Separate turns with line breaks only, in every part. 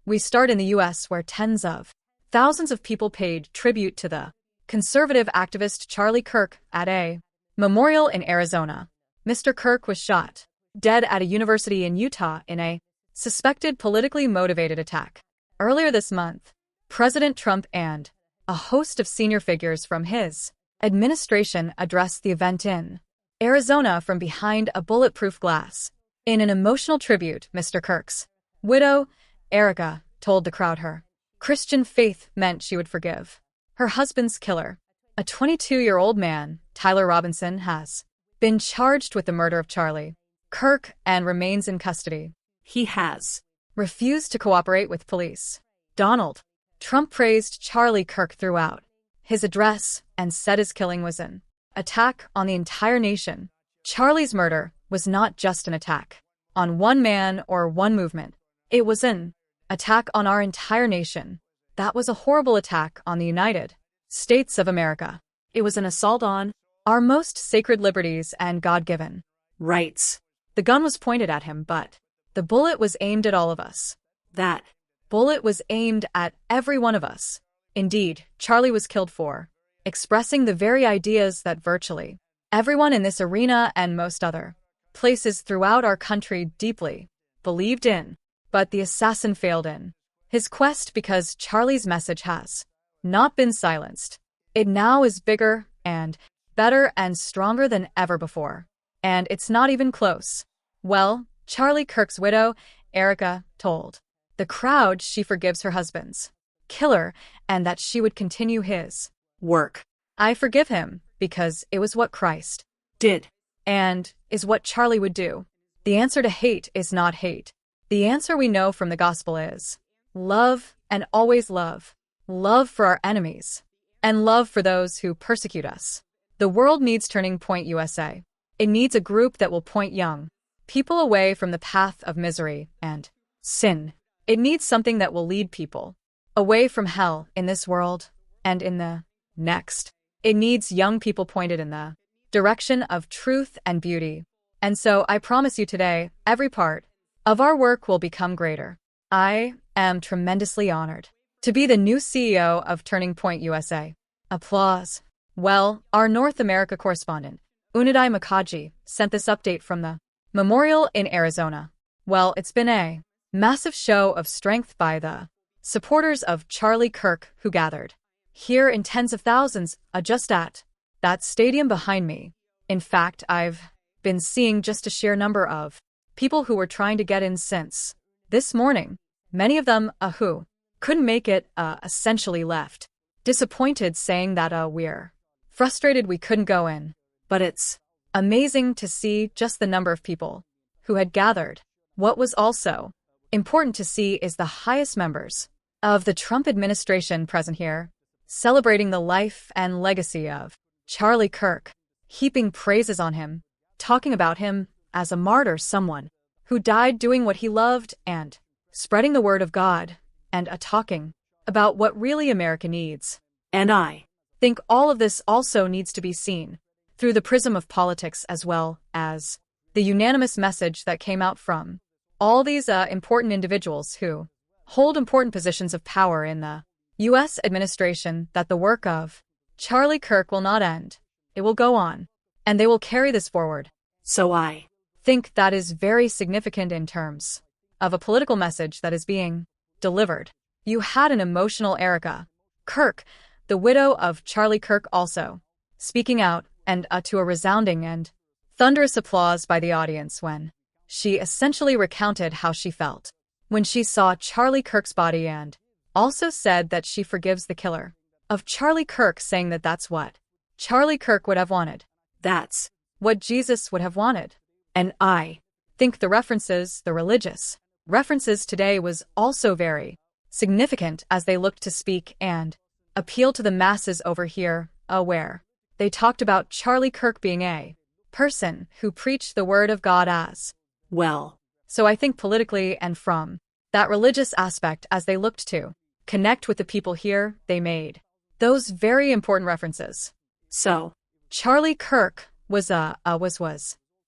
We start in the US, where tens of thousands of people paid tribute to the conservative activist Charlie Kirk at a memorial in Arizona. Mr. Kirk was shot dead at a university in Utah in a suspected politically motivated attack. Earlier this month, President Trump and a host of senior figures from his administration addressed the event in Arizona from behind a bulletproof glass. In an emotional tribute, Mr. Kirk's widow, Erica, told the crowd her Christian faith meant she would forgive her husband's killer. A 22-year-old man, Tyler Robinson, has been charged with the murder of Charlie Kirk and remains in custody. He has refused to cooperate with police. Donald Trump praised Charlie Kirk throughout his address and said his killing was an attack on the entire nation. Charlie's murder was not just an attack on one man or one movement. It was an attack on our entire nation. That was a horrible attack on the United States of America. It was an assault on our most sacred liberties and God-given rights. The gun was pointed at him, but the bullet was aimed at all of us. That bullet was aimed at every one of us. Indeed, Charlie was killed for expressing the very ideas that virtually everyone in this arena and most other places throughout our country deeply believed in. But the assassin failed in his quest because Charlie's message has not been silenced. It now is bigger and better and stronger than ever before. And it's not even close. Well, Charlie Kirk's widow, Erica, told the crowd she forgives her husband's killer and that she would continue his work. I forgive him because it was what Christ did and is what Charlie would do. The answer to hate is not hate. The answer we know from the gospel is love and always love. Love for our enemies and love for those who persecute us. The world needs Turning Point USA. It needs a group that will point young people away from the path of misery and sin. It needs something that will lead people away from hell in this world and in the next. It needs young people pointed in the direction of truth and beauty. And so I promise you today, every part of our work will become greater. I am tremendously honored to be the new CEO of Turning Point USA. Applause. Well, our North America correspondent, Unadai Makaji, sent this update from the memorial in Arizona. Well, it's been a massive show of strength by the supporters of Charlie Kirk who gathered here in tens of thousands, just at that stadium behind me. In fact, I've been seeing just a sheer number of people who were trying to get in since this morning. Many of them who couldn't make it essentially left disappointed, saying that we're frustrated we couldn't go in. But it's amazing to see just the number of people who had gathered. What was also important to see is the highest members of the Trump administration present here, celebrating the life and legacy of Charlie Kirk, heaping praises on him, talking about him as a martyr, someone who died doing what he loved and spreading the word of God, and talking about what really America needs. And I think all of this also needs to be seen through the prism of politics, as well as the unanimous message that came out from all these important individuals who hold important positions of power in the U.S. administration, that the work of Charlie Kirk will not end. It will go on, and they will carry this forward. So I think that is very significant in terms of a political message that is being delivered. You had an emotional Erica Kirk, the widow of Charlie Kirk, also speaking out, and to a resounding and thunderous applause by the audience when she essentially recounted how she felt when she saw Charlie Kirk's body, and also said that she forgives the killer of Charlie Kirk, saying that that's what Charlie Kirk would have wanted. That's what Jesus would have wanted. And I think the references, the religious references today, was also very significant as they looked to speak and appeal to the masses over here, where they talked about Charlie Kirk being a person who preached the word of God as well. So I think politically and from that religious aspect, as they looked to connect with the people here, they made those very important references. So Charlie Kirk was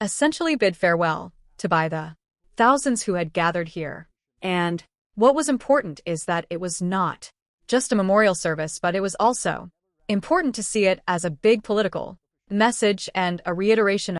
essentially bid farewell to by the thousands who had gathered here. And What was important is that it was not just a memorial service, but it was also important to see it as a big political message and a reiteration